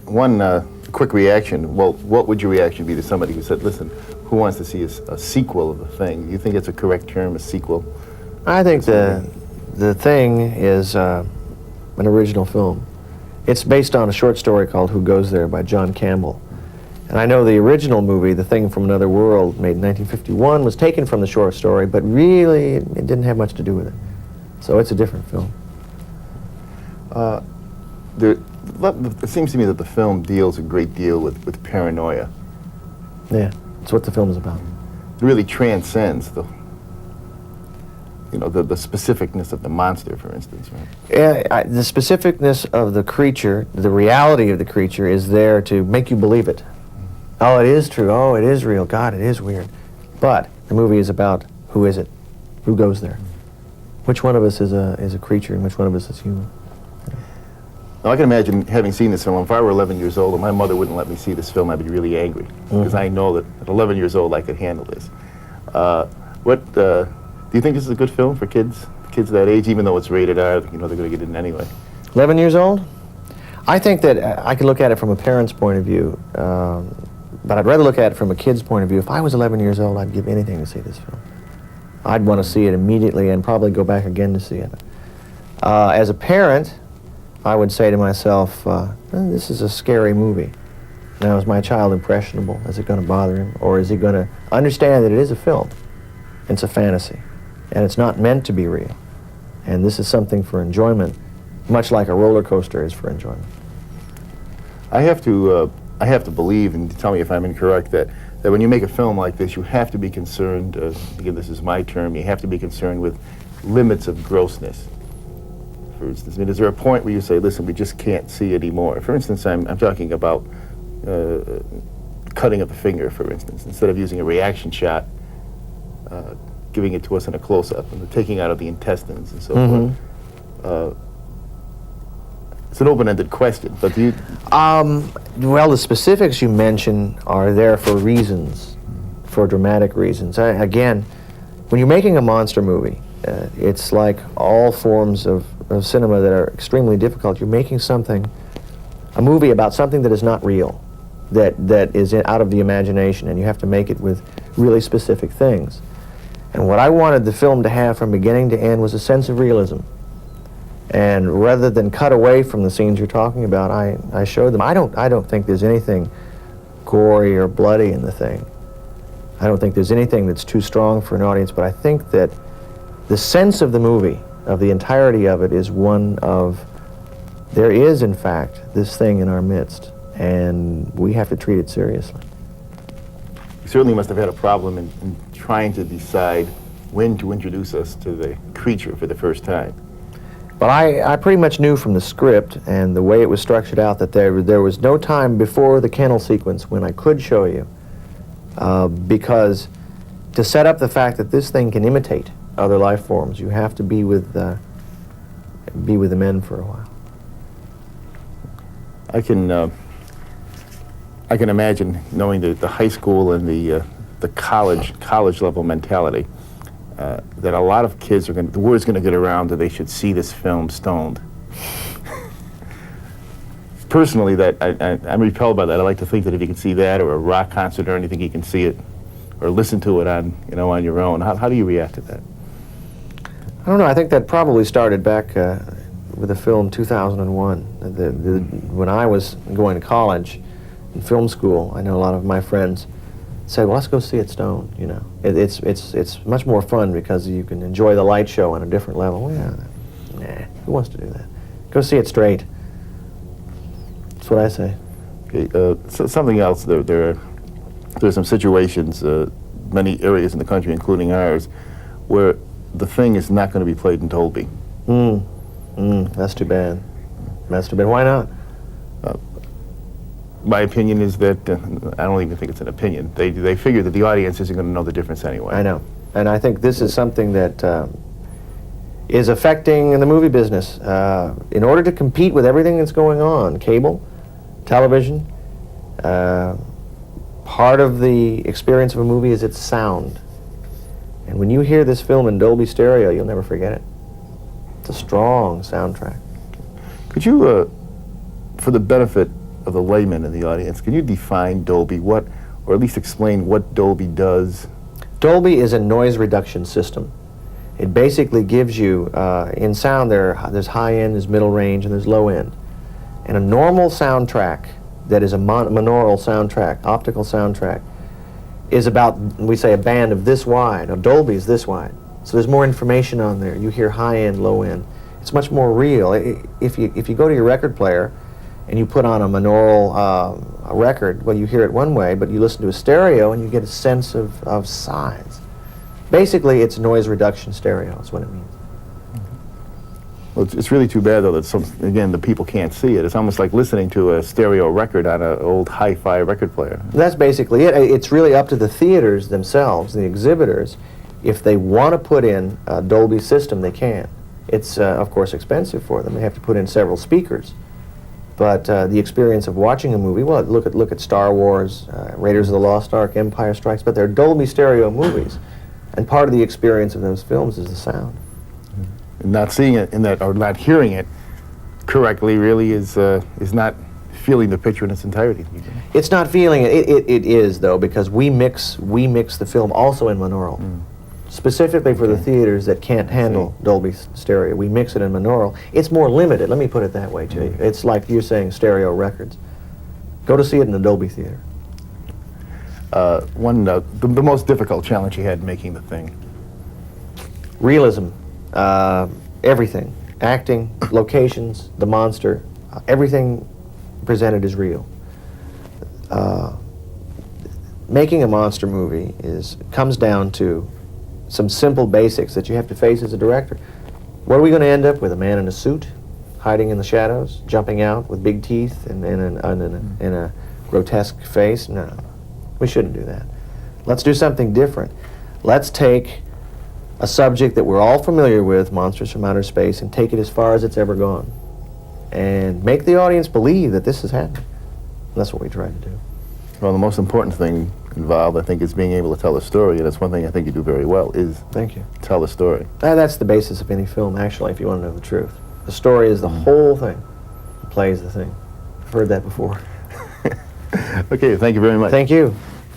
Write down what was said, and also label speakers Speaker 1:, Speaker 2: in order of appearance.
Speaker 1: quick reaction. Well, what would your reaction be to somebody who said, listen, who wants to see a sequel of the thing? You think it's a correct term, a sequel?
Speaker 2: I think the thing is an original film. It's based on a short story called Who Goes There by John Campbell. And I know the original movie, The Thing from Another World, made in 1951, was taken from the short story, but really it didn't have much to do with it. So it's a different film.
Speaker 1: It seems to me that the film deals a great deal with paranoia.
Speaker 2: Yeah, that's what the film is about.
Speaker 1: It really transcends the specificness of the monster, for instance, right?
Speaker 2: Yeah, the specificness of the creature, the reality of the creature, is there to make you believe it. Oh, it is true. Oh, it is real. God, it is weird. But the movie is about who is it? Who goes there? Which one of us is a creature and which one of us is human?
Speaker 1: Now, I can imagine having seen this film. If I were 11 years old and my mother wouldn't let me see this film, I'd be really angry, because I know that at 11 years old I could handle this. Do you think this is a good film for kids that age, even though it's rated R? They're going to get it in anyway.
Speaker 2: 11 years old? I think that I could look at it from a parent's point of view, but I'd rather look at it from a kid's point of view. If I was 11 years old, I'd give anything to see this film. I'd want to see it immediately and probably go back again to see it. As a parent, I would say to myself, this is a scary movie. Now, is my child impressionable? Is it going to bother him? Or is he going to understand that it is a film? It's a fantasy. And it's not meant to be real. And this is something for enjoyment, much like a roller coaster is for enjoyment.
Speaker 1: I have to believe, and tell me if I'm incorrect, that when you make a film like this, you have to be concerned, again, this is my term, you have to be concerned with limits of grossness. For instance, I mean, is there a point where you say, listen, we just can't see anymore? For instance, I'm talking about cutting of the finger, for instance. Instead of using a reaction shot, giving it to us in a close-up, and the taking out of the intestines and so forth. It's an open-ended question, but do you...
Speaker 2: Well, the specifics you mention are there for reasons, for dramatic reasons. Again, when you're making a monster movie, it's like all forms of cinema that are extremely difficult. You're making a movie about something that is not real, that is out of the imagination, and you have to make it with really specific things. And what I wanted the film to have from beginning to end was a sense of realism. And rather than cut away from the scenes you're talking about, I showed them. I don't think there's anything gory or bloody in the thing. I don't think there's anything that's too strong for an audience, but I think that the sense of the movie, of the entirety of it, is one of, there is, in fact, this thing in our midst, and we have to treat it seriously.
Speaker 1: You certainly must have had a problem in trying to decide when to introduce us to the creature for the first time.
Speaker 2: But I pretty much knew from the script and the way it was structured out that there was no time before the kennel sequence when I could show you, because to set up the fact that this thing can imitate other life forms, you have to be with the men for a while.
Speaker 1: I can imagine, knowing the high school and the college level mentality, that a lot of kids the word's going to get around that they should see this film stoned. Personally, I'm repelled by that. I like to think that if you can see that, or a rock concert or anything, you can see it, or listen to it on your own. How do you react to that?
Speaker 2: I don't know. I think that probably started back with the film 2001. When I was going to college in film school, I know a lot of my friends said, well, let's go see it stoned, It's much more fun because you can enjoy the light show on a different level. Well, nah, who wants to do that? Go see it straight. That's what I say.
Speaker 1: Okay, so something else, there are some situations, many areas in the country, including ours, where the thing is not going to be played in Dolby.
Speaker 2: That's too bad. That's too bad. Why not?
Speaker 1: My opinion is that, I don't even think it's an opinion, they figure that the audience isn't going to know the difference anyway.
Speaker 2: I know. And I think this is something that is affecting the movie business. In order to compete with everything that's going on, cable, television, part of the experience of a movie is its sound. And when you hear this film in Dolby Stereo, you'll never forget it. It's a strong soundtrack.
Speaker 1: Could you, for the benefit of the layman in the audience, can you define Dolby, or at least explain what Dolby does?
Speaker 2: Dolby is a noise reduction system. It basically gives you, in sound there's high end, there's middle range, and there's low end. And a normal soundtrack that is a monaural soundtrack, optical soundtrack, is about, we say, a band of this wide. Now Dolby is this wide. So there's more information on there. You hear high end, low end. It's much more real. If you go to your record player and you put on a monaural a record, well, you hear it one way, but you listen to a stereo and you get a sense of size. Basically, it's noise reduction stereo is what it means.
Speaker 1: Well, it's really too bad, though, that again, the people can't see it. It's almost like listening to a stereo record on an old hi-fi record player.
Speaker 2: That's basically it. It's really up to the theaters themselves, the exhibitors. If they want to put in a Dolby system, they can. It's, of course, expensive for them. They have to put in several speakers. But the experience of watching a movie, well, look at Star Wars, Raiders of the Lost Ark, Empire Strikes, but they're Dolby stereo movies. And part of the experience of those films is the sound.
Speaker 1: And not seeing it or not hearing it correctly really is not feeling the picture in its entirety.
Speaker 2: It's not feeling it. It is, though, because we mix the film also in monaural. Specifically for the theaters that can't handle Dolby stereo. We mix it in monaural. It's more limited, let me put it that way to you. It's like you're saying stereo records. Go to see it in the Dolby theater.
Speaker 1: The most difficult challenge you had making the thing?
Speaker 2: Realism. Everything. Acting, locations, the monster, everything presented is real. Making a monster movie comes down to some simple basics that you have to face as a director. What are we going to end up with? A man in a suit, hiding in the shadows, jumping out with big teeth and a grotesque face? No, we shouldn't do that. Let's do something different. Let's take a subject that we're all familiar with, Monsters from Outer Space, and take it as far as it's ever gone. And make the audience believe that this is happening. And that's what we try to do.
Speaker 1: Well, the most important thing involved, I think, is being able to tell a story, and that's one thing I think you do very well, is
Speaker 2: Thank you.
Speaker 1: tell a story.
Speaker 2: That's the basis of any film, actually, if you want to know the truth. The story is the whole thing. The play is the thing. I've heard that before.
Speaker 1: Okay, thank you very much.
Speaker 2: Thank you.